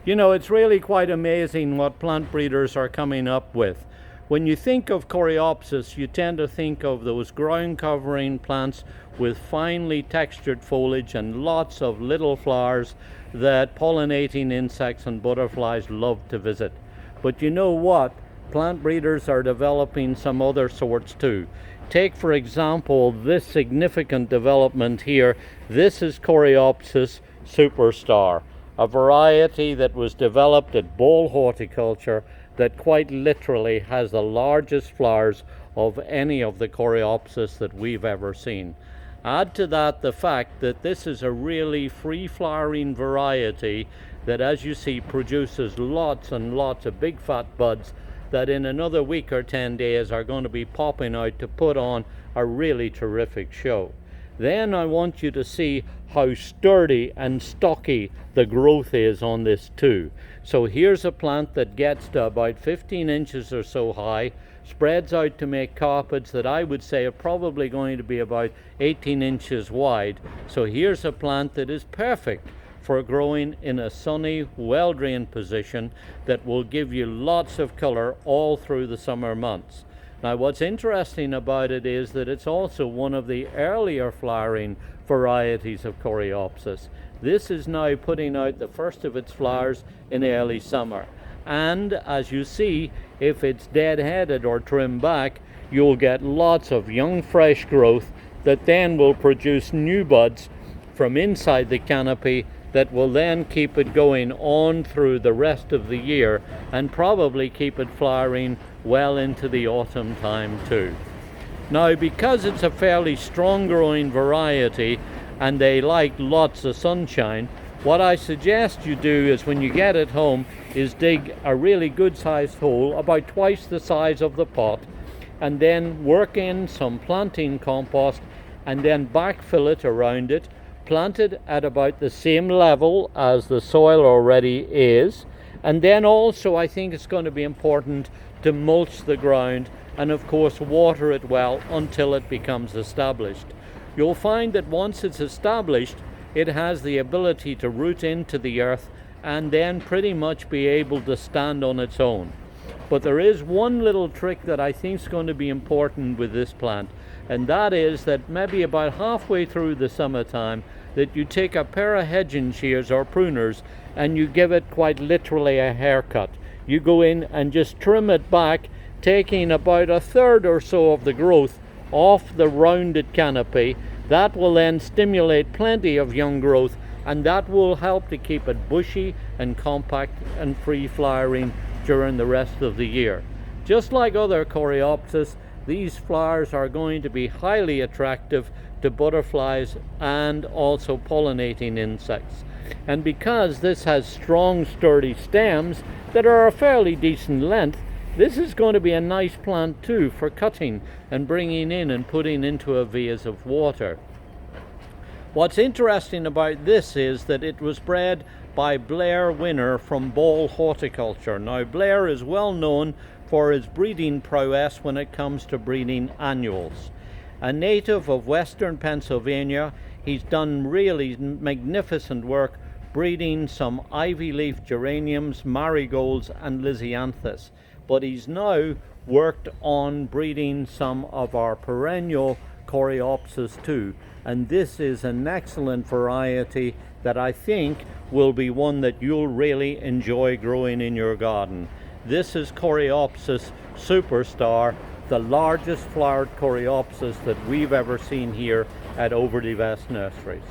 You know, it's really quite amazing what plant breeders are coming up with. When you think of Coreopsis, you tend to think of those ground covering plants with finely textured foliage and lots of little flowers that pollinating insects and butterflies love to visit. But you know what? Plant breeders are developing some other sorts too. Take, for example, this significant development here. This is Coreopsis Superstar, a variety that was developed at Bold Horticulture that quite literally has the largest flowers of any of the Coreopsis that we've ever seen. Add to that the fact that this is a really free-flowering variety that, as you see, produces lots and lots of big fat buds that in another week or 10 days are going to be popping out to put on a really terrific show. Then I want you to see how sturdy and stocky the growth is on this too. So here's a plant that gets to about 15 inches or so high, spreads out to make carpets that I would say are probably going to be about 18 inches wide. So here's a plant that is perfect for growing in a sunny, well-drained position that will give you lots of color all through the summer months. Now, what's interesting about it is that it's also one of the earlier flowering varieties of Coreopsis. This is now putting out the first of its flowers in early summer. And as you see, if it's dead-headed or trimmed back, you'll get lots of young, fresh growth that then will produce new buds from inside the canopy that will then keep it going on through the rest of the year and probably keep it flowering well into the autumn time too. Now, because it's a fairly strong growing variety and they like lots of sunshine, what I suggest you do is when you get it home is dig a really good sized hole about twice the size of the pot and then work in some planting compost and then backfill it around it, planted at about the same level as the soil already is. And then also I think it's going to be important to mulch the ground and of course water it well until it becomes established. You'll find that once it's established, it has the ability to root into the earth and then pretty much be able to stand on its own. But there is one little trick that I think is going to be important with this plant, and that is that maybe about halfway through the summertime that you take a pair of hedging shears or pruners and you give it quite literally a haircut. You go in and just trim it back, taking about a third or so of the growth off the rounded canopy. That will then stimulate plenty of young growth and that will help to keep it bushy and compact and free flowering during the rest of the year. Just like other Coreopsis, these flowers are going to be highly attractive to butterflies and also pollinating insects. And because this has strong, sturdy stems that are a fairly decent length, this is going to be a nice plant too for cutting and bringing in and putting into a vase of water. What's interesting about this is that it was bred by Blair Winner from Bold Horticulture. Now, Blair is well known for his breeding prowess when it comes to breeding annuals. A native of western Pennsylvania, he's done really magnificent work breeding some ivy leaf geraniums, marigolds and lisianthus. But he's now worked on breeding some of our perennial Coreopsis too. And this is an excellent variety that I think will be one that you'll really enjoy growing in your garden. This is Coreopsis Superstar, the largest flowered Coreopsis that we've ever seen here at Overdevest Nurseries.